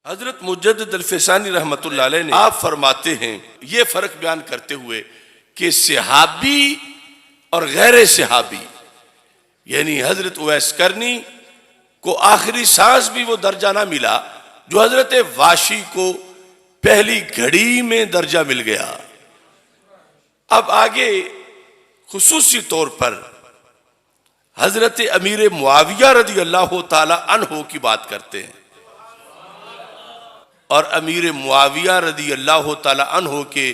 حضرت مجدد الفسانی رحمت اللہ علیہ نے آپ فرماتے ہیں یہ فرق بیان کرتے ہوئے کہ صحابی اور غیر صحابی، یعنی حضرت اویس کرنی کو آخری سانس بھی وہ درجہ نہ ملا جو حضرت واشی کو پہلی گھڑی میں درجہ مل گیا۔ اب آگے خصوصی طور پر حضرت امیر معاویہ رضی اللہ تعالی عنہ کی بات کرتے ہیں، اور امیر معاویہ رضی اللہ تعالی عنہ کے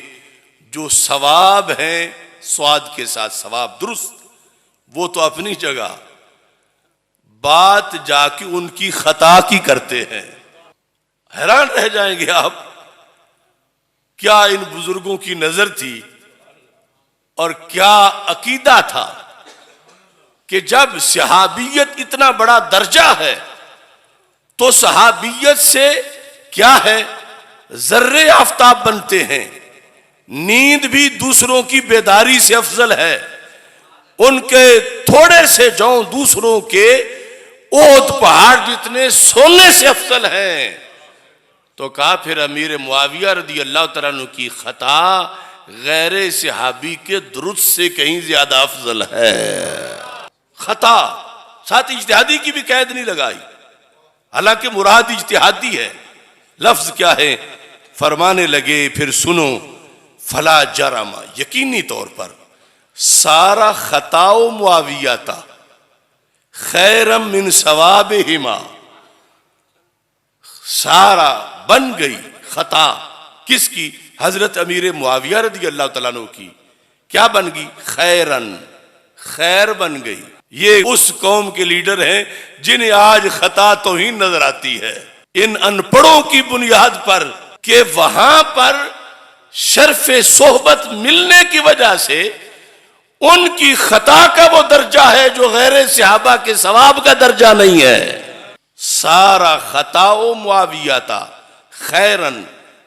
جو ثواب ہیں سواد کے ساتھ ثواب درست، وہ تو اپنی جگہ، بات جا کے ان کی خطا کی کرتے ہیں۔ حیران رہ جائیں گے آپ، کیا ان بزرگوں کی نظر تھی اور کیا عقیدہ تھا کہ جب صحابیت اتنا بڑا درجہ ہے تو صحابیت سے کیا ہے ذرے آفتاب بنتے ہیں، نیند بھی دوسروں کی بیداری سے افضل ہے، ان کے تھوڑے سے جاؤں دوسروں کے اونٹ پہاڑ جتنے سونے سے افضل ہیں۔ تو کہا پھر امیر معاویہ رضی اللہ تعالیٰ عنہ کی خطا غیر صحابی کے درست سے کہیں زیادہ افضل ہے۔ خطا ساتھ اجتہادی کی بھی قید نہیں لگائی، حالانکہ مراد اجتہادی ہے۔ لفظ کیا ہے؟ فرمانے لگے پھر سنو، فلا جرم، یقینی طور پر سارا خطاؤ معاویہ تا خیرم من ثوابہما، سارا بن گئی خطا کس کی؟ حضرت امیر معاویہ رضی اللہ تعالیٰ عنہ کی۔ کیا بن گئی؟ خیرن، خیر بن گئی۔ یہ اس قوم کے لیڈر ہیں جنہیں آج خطا توہین نظر آتی ہے، ان ان پڑھوں کی بنیاد پر کہ وہاں پر شرف صحبت ملنے کی وجہ سے ان کی خطا کا وہ درجہ ہے جو غیر صحابہ کے ثواب کا درجہ نہیں ہے۔ سارا خطا معاویہ تا خیرن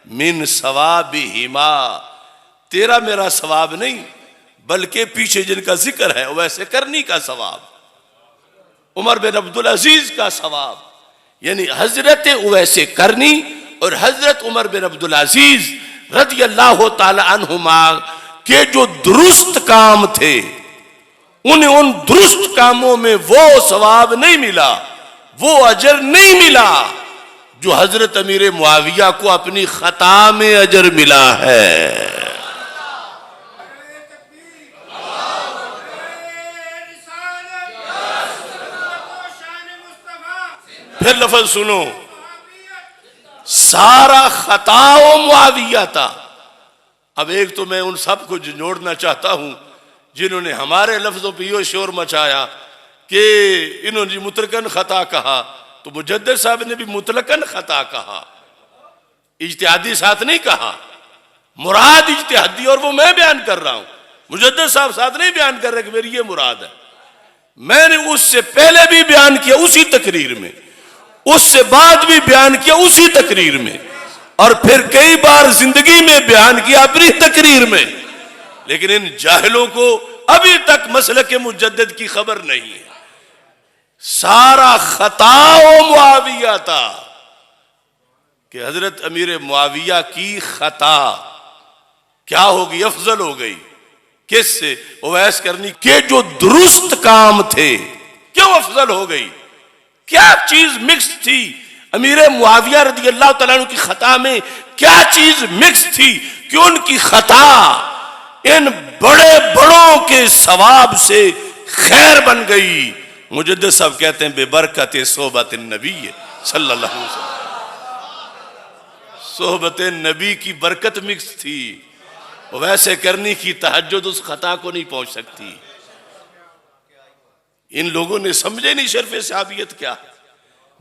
من ثوابہما، تیرا میرا ثواب نہیں بلکہ پیچھے جن کا ذکر ہے ویسے کرنی کا ثواب، عمر بن عبدالعزیز کا ثواب، یعنی حضرت اویس کرنی اور حضرت عمر بن عبدالعزیز رضی اللہ تعالی عنہما کے جو درست کام تھے انہیں ان درست کاموں میں وہ ثواب نہیں ملا، وہ اجر نہیں ملا جو حضرت امیر معاویہ کو اپنی خطا میں اجر ملا ہے۔ پھر لفظ سنو، سارا خطا معاویہ تھا۔ اب ایک تو میں ان سب کو جوڑنا چاہتا ہوں جنہوں نے ہمارے لفظوں پہ یہ شور مچایا کہ انہوں نے مطلقاً خطا کہا، تو مجدد صاحب نے بھی مطلقاً خطا کہا، اجتہادی ساتھ نہیں کہا، مراد اجتہادی اور وہ میں بیان کر رہا ہوں، مجدد صاحب ساتھ نہیں بیان کر رہے کہ میری یہ مراد ہے۔ میں نے اس سے پہلے بھی بیان کیا اسی تقریر میں، اس سے بعد بھی بیان کیا اسی تقریر میں، اور پھر کئی بار زندگی میں بیان کیا اپنی تقریر میں، لیکن ان جاہلوں کو ابھی تک مسلک مجدد کی خبر نہیں ہے۔ سارا خطا معاویہ تھا کہ حضرت امیر معاویہ کی خطا کیا ہوگی؟ افضل ہو گئی۔ کس سے؟ اویس کرنی کے جو درست کام تھے کیوں افضل ہو گئی؟ کیا چیز مکس تھی امیر معاویہ رضی اللہ تعالیٰ عنہ کی خطا میں؟ کیا چیز مکس تھی کہ ان کی خطا ان بڑے بڑوں کے ثواب سے خیر بن گئی؟ مجدد صاحب کہتے ہیں بے برکت صحبت النبی صلی اللہ علیہ وسلم، صحبت نبی کی برکت مکس تھی، ویسے کرنی کی تہجد اس خطا کو نہیں پہنچ سکتی۔ ان لوگوں نے سمجھے نہیں شرف صحابیت کیا،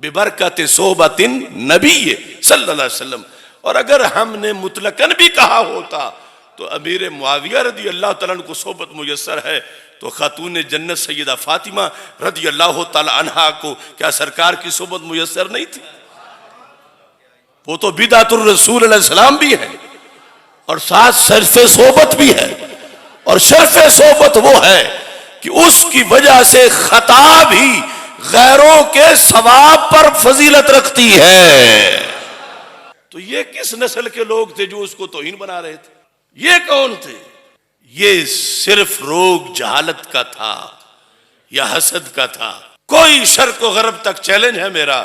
بے برکت صحبت نبی صلی اللہ علیہ وسلم۔ اور اگر ہم نے مطلقاً بھی کہا ہوتا تو امیر معاویہ رضی اللہ تعالیٰ عنہ کو صحبت میسر ہے تو خاتون جنت سیدہ فاطمہ رضی اللہ تعالی عنہا کو کیا سرکار کی صحبت میسر نہیں تھی؟ وہ تو بدعت الرسول علیہ السلام بھی ہے اور ساتھ شرف صحبت بھی ہے، اور شرف صحبت وہ ہے کہ اس کی وجہ سے خطا بھی غیروں کے ثواب پر فضیلت رکھتی ہے۔ یہ کس نسل کے لوگ تھے جو اس کو توہین بنا رہے تھے؟ یہ کون تھے؟ یہ صرف روگ جہالت کا تھا یا حسد کا تھا؟ کوئی شرق و غرب تک چیلنج ہے میرا،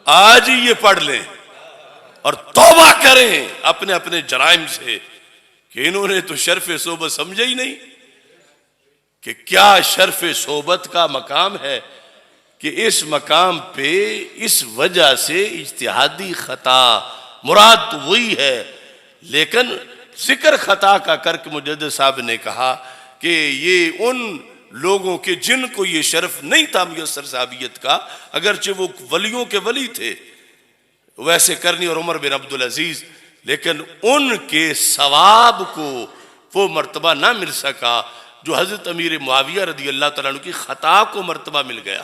آج ہی یہ پڑھ لیں اور توبہ کریں اپنے اپنے جرائم سے کہ انہوں نے تو شرف صحبت سمجھا ہی نہیں کہ کیا شرف صحبت کا مقام ہے، کہ اس مقام پہ اس وجہ سے اجتہادی خطا مراد تو وہی ہے، لیکن ذکر خطا کا کر کے مجدد صاحب نے کہا کہ یہ ان لوگوں کے جن کو یہ شرف نہیں تھا میسر صحابیت کا، اگرچہ وہ ولیوں کے ولی تھے ویسے کرنی اور عمر بن عبدالعزیز، لیکن ان کے ثواب کو وہ مرتبہ نہ مل سکا جو حضرت امیر معاویہ رضی اللہ تعالیٰ عنہ کی خطا کو مرتبہ مل گیا۔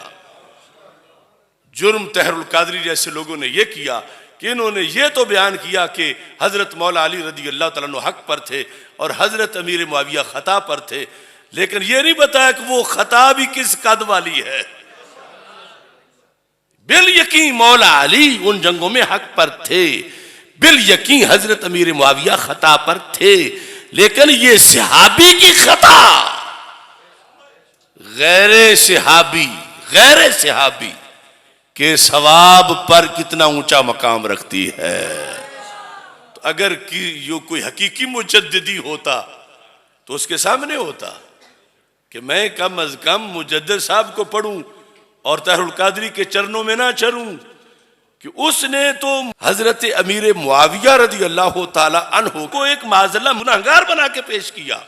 جرم طاہر القادری جیسے لوگوں نے یہ کیا کہ انہوں نے یہ تو بیان کیا کہ حضرت مولا علی رضی اللہ تعالیٰ عنہ حق پر تھے اور حضرت امیر معاویہ خطا پر تھے، لیکن یہ نہیں بتایا کہ وہ خطا بھی کس قد والی ہے۔ بالیقین مولا علی ان جنگوں میں حق پر تھے، بالیقین حضرت امیر معاویہ خطا پر تھے، لیکن یہ صحابی کی خطا غیر صحابی کے ثواب پر کتنا اونچا مقام رکھتی ہے۔ تو اگر کوئی حقیقی مجددی ہوتا تو اس کے سامنے ہوتا کہ میں کم از کم مجدد صاحب کو پڑھوں اور طاہر القادری کے چرنوں میں نہ چروں، کہ اس نے تو حضرت امیر معاویہ رضی اللہ تعالی عنہ کو ایک معذلہ گناہگار بنا کے پیش کیا۔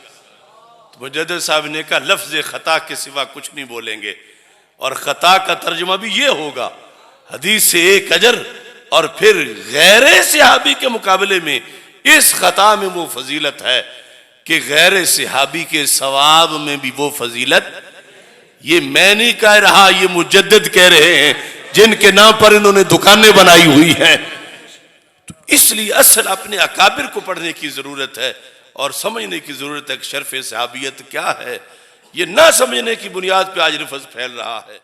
تو مجدد صاحب نے کہا لفظ خطا کے سوا کچھ نہیں بولیں گے، اور خطا کا ترجمہ بھی یہ ہوگا حدیث سے ایک اجر، اور پھر غیر صحابی کے مقابلے میں اس خطا میں وہ فضیلت ہے کہ غیر صحابی کے ثواب میں بھی وہ فضیلت۔ یہ میں نہیں کہہ رہا، یہ مجدد کہہ رہے ہیں جن کے نام پر انہوں نے دکانیں بنائی ہوئی ہیں۔ تو اس لیے اصل اپنے اکابر کو پڑھنے کی ضرورت ہے اور سمجھنے کی ضرورت ہے کہ شرف صحابیت کیا ہے۔ یہ نہ سمجھنے کی بنیاد پہ آج لفظ پھیل رہا ہے۔